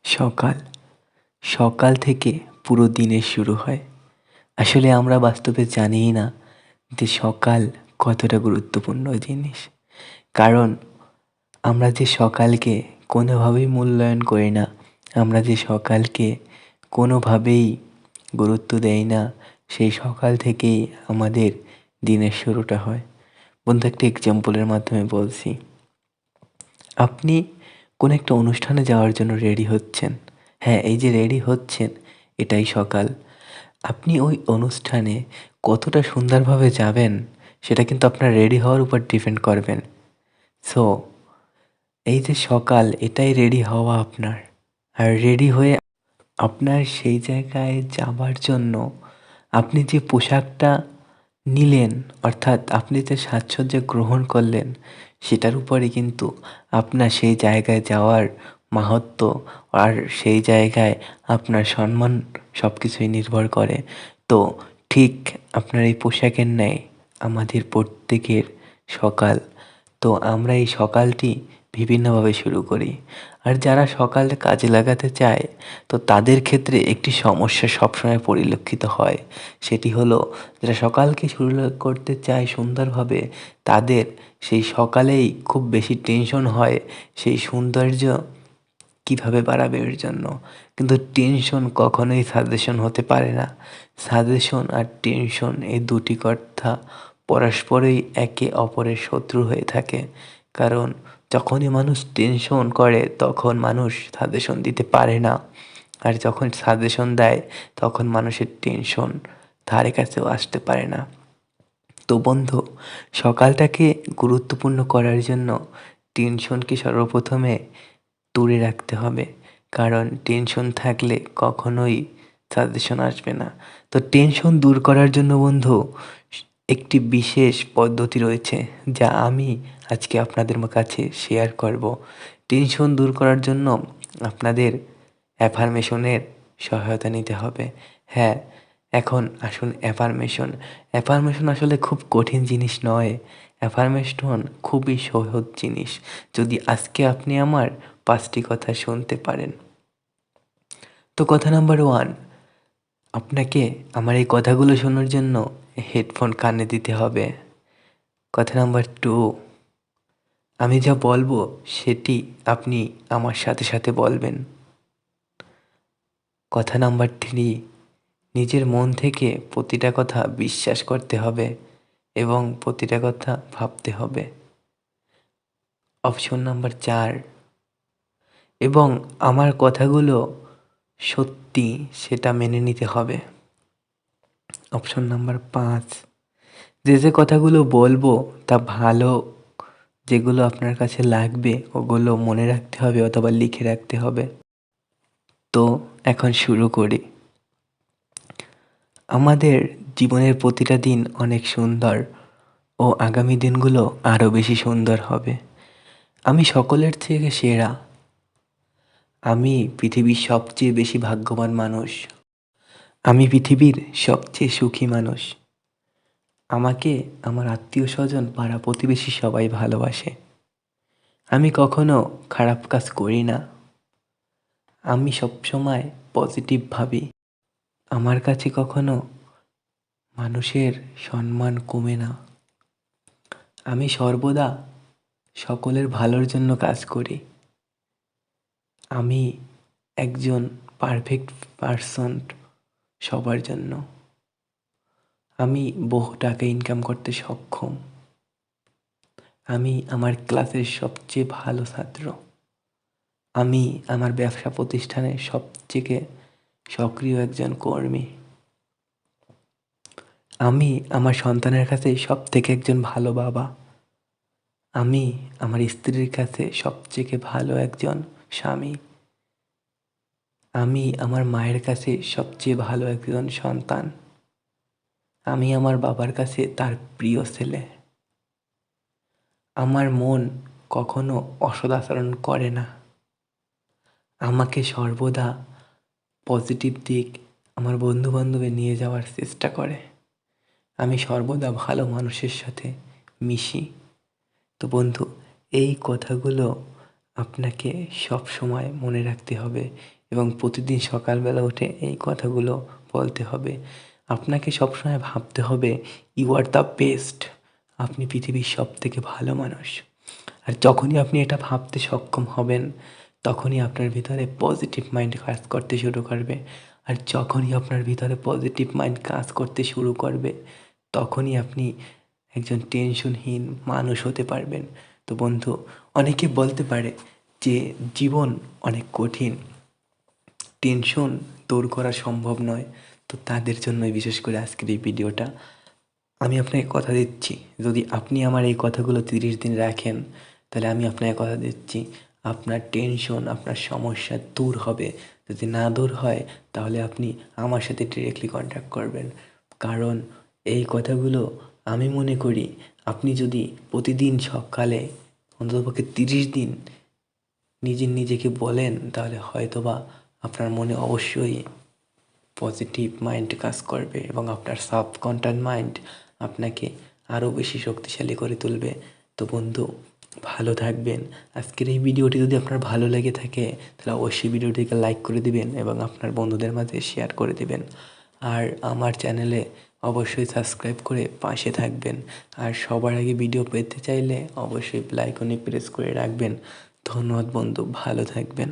সকাল সকাল থেকে পুরো দিনের শুরু হয়। আসলে আমরা বাস্তবে জানিই না যে সকাল কতটা গুরুত্বপূর্ণ জিনিস। কারণ আমরা যে সকালকে কোনোভাবেই মূল্যায়ন করি না, আমরা যে সকালকে কোনোভাবেই গুরুত্ব দেই না, সেই সকাল থেকেই আমাদের দিনের শুরুটা হয়। বন্ধু, একটা এক্সাম্পলের মাধ্যমে বলছি। আপনি কোনো একটা অনুষ্ঠানে যাওয়ার জন্য রেডি হচ্ছেন। হ্যাঁ, এই যে রেডি হচ্ছেন, এটাই সকাল। আপনি ওই অনুষ্ঠানে কতটা সুন্দরভাবে যাবেন, সেটা কিন্তু আপনার রেডি হওয়ার উপর ডিপেন্ড করবেন। সো এই যে সকাল, এটাই রেডি হওয়া আপনার। আর রেডি হয়ে আপনার সেই জায়গায় যাবার জন্য আপনি যে পোশাকটা নিলেন, অর্থাৎ আপনি যে সাজসজ্জা গ্রহণ করলেন, সেটার উপরে কিন্তু আপনার সেই জায়গায় যাওয়ার মাহাত্ম্য আর সেই জায়গায় আপনার সম্মান সব কিছুই নির্ভর করে। তো ঠিক আপনার এই পোশাকের ন্যায় আমাদের প্রত্যেকের সকাল। তো আমরা এই সকালটি বিভিন্নভাবে শুরু করি। আর যারা সকালে কাজে লাগাতে চায়, তো তাদের ক্ষেত্রে একটি সমস্যা সবসময় পরিলক্ষিত হয়। সেটি হলো, যারা সকালকে শুরু করতে চায় সুন্দরভাবে, তাদের সেই সকালেই খুব বেশি টেনশন হয় সেই সৌন্দর্য কীভাবে বাড়াবে এর জন্য। কিন্তু টেনশন কখনোই সাজেশন হতে পারে না। সাজেশন আর টেনশন, এই দুটি কথা পরস্পরই একে অপরের শত্রু হয়ে থাকে। কারণ যখনই মানুষ টেনশন করে, তখন মানুষ সাজেশন দিতে পারে না। আর যখন সাজেশন দেয়, তখন মানুষের টেনশন ধারে কাছেও আসতে পারে না। তো বন্ধু, সকালটাকে গুরুত্বপূর্ণ করার জন্য টেনশনকে সর্বপ্রথমে দূরে রাখতে হবে। কারণ টেনশন থাকলে কখনোই সাজেশন আসবে না। তো টেনশন দূর করার জন্য বন্ধু, একটি বিশেষ পদ্ধতি রয়েছে, যা আমি আজকে আপনাদের কাছে শেয়ার করব। টেনশন দূর করার জন্য আপনাদের অ্যাফার্মেশনের সহায়তা নিতে হবে। হ্যাঁ, এখন আসুন অ্যাফার্মেশন আসলে খুব কঠিন জিনিস নয়। অ্যাফার্মেশন খুবই সহজ জিনিস, যদি আজকে আপনি আমার 5টি কথা শুনতে পারেন। তো কথা নাম্বার 1, আপনাকে আমার এই কথাগুলো শোনার জন্য হেডফোন কানে দিতে হবে। কথা নাম্বার 2, আমি যা বলবো সেটি আপনি আমার সাথে সাথে বলবেন। কথা নাম্বার 3, নিজের মন থেকে প্রতিটা কথা বিশ্বাস করতে হবে এবং প্রতিটা কথা ভাবতে হবে। অপশন নাম্বার 4, এবং আমার কথাগুলো সত্যি সেটা মেনে নিতে হবে। অপশন নাম্বার 5, যে কথাগুলো বলবো তা ভালো, যেগুলো আপনার কাছে লাগবে ওগুলো মনে রাখতে হবে অথবা লিখে রাখতে হবে। তো এখন শুরু করি। আমাদের জীবনের প্রতিটা দিন অনেক সুন্দর, ও আগামী দিনগুলো আরও বেশি সুন্দর হবে। আমি সকলের থেকে সেরা। আমি পৃথিবীর সবচেয়ে বেশি ভাগ্যবান মানুষ। আমি পৃথিবীর সবচেয়ে সুখী মানুষ। আমাকে আমার আত্মীয় স্বজন, পাড়া প্রতিবেশী সবাই ভালোবাসে। আমি কখনো খারাপ কাজ করি না। আমি সবসময় পজিটিভ ভাবি। আমার কাছে কখনো মানুষের সম্মান কমে না। আমি সর্বদা সকলের ভালোর জন্য কাজ করি। আমি একজন পারফেক্ট পারসন সবার জন্য। আমি বহু টাকা ইনকাম করতে সক্ষম। আমি আমার ক্লাসের সবচেয়ে ভালো ছাত্র। আমি আমার ব্যবসা প্রতিষ্ঠানের সবথেকে সক্রিয় একজন কর্মী। আমি আমার সন্তানের কাছে সবথেকে একজন ভালো বাবা। আমি আমার স্ত্রীর কাছে সবথেকে ভালো একজন স্বামী। আমি আমার মায়ের কাছে সবচেয়ে ভালো একজন সন্তান। আমি আমার বাবার কাছে তার প্রিয় ছেলে। আমার মন কখনো অসৎ আচরণ করে না। আমাকে সর্বদা পজিটিভ দিক আমার বন্ধুবান্ধবে নিয়ে যাওয়ার চেষ্টা করে। আমি সর্বদা ভালো মানুষের সাথে মিশি। তো বন্ধু, এই কথাগুলো আপনাকে সব সময় মনে রাখতে হবে এবং প্রতিদিন সকালবেলা উঠে এই কথাগুলো বলতে হবে। আপনাকে সবসময় ভাবতে হবে ইউ আর দ্য বেস্ট, আপনি পৃথিবীর সবথেকে ভালো মানুষ। আর যখনই আপনি এটা ভাবতে সক্ষম হবেন, তখনই আপনার ভিতরে পজিটিভ মাইন্ড কাজ করতে শুরু করবে। আর যখনই আপনার ভিতরে পজিটিভ মাইন্ড কাজ করতে শুরু করবে, তখনই আপনি একজন টেনশনহীন মানুষ হতে পারবেন। তো বন্ধু, অনেকে বলতে পারে যে জীবন অনেক কঠিন, টেনশন দূর করা সম্ভব নয়। তো তাদের জন্যই বিশেষ করে আজকের এই ভিডিওটা। আমি আপনাকে কথা দিচ্ছি, যদি আপনি আমার এই কথাগুলো 30 দিন রাখেন, তাহলে আমি আপনাকে কথা দিচ্ছি আপনার টেনশন, আপনার সমস্যা দূর হবে। যদি না দূর হয়, তাহলে আপনি আমার সাথে ডিরেক্টলি কন্ট্যাক্ট করবেন। কারণ এই কথাগুলো আমি মনে করি আপনি যদি প্রতিদিন সকালে অন্ততপক্ষে 30 দিন নিজেকে বলেন, তাহলে হয়তোবা আপনার মনে অবশ্যই পজিটিভ মাইন্ড কাজ করবে এবং আপনার সাবকন্টাস মাইন্ড আপনাকে আরও বেশি শক্তিশালী করে তুলবে। তো বন্ধু, ভালো থাকবেন। আজকের এই ভিডিওটি যদি আপনার ভালো লেগে থাকে, তাহলে অবশ্যই ভিডিওটিকে লাইক করে দিবেন এবং আপনার বন্ধুদের মাঝে শেয়ার করে দিবেন। আর আমার চ্যানেলে অবশ্যই সাবস্ক্রাইব করে পাশে থাকবেন। আর সবার আগে ভিডিও পেতে চাইলে অবশ্যই বেল আইকনে প্রেস করে রাখবেন। ধন্যবাদ বন্ধু, ভালো থাকবেন।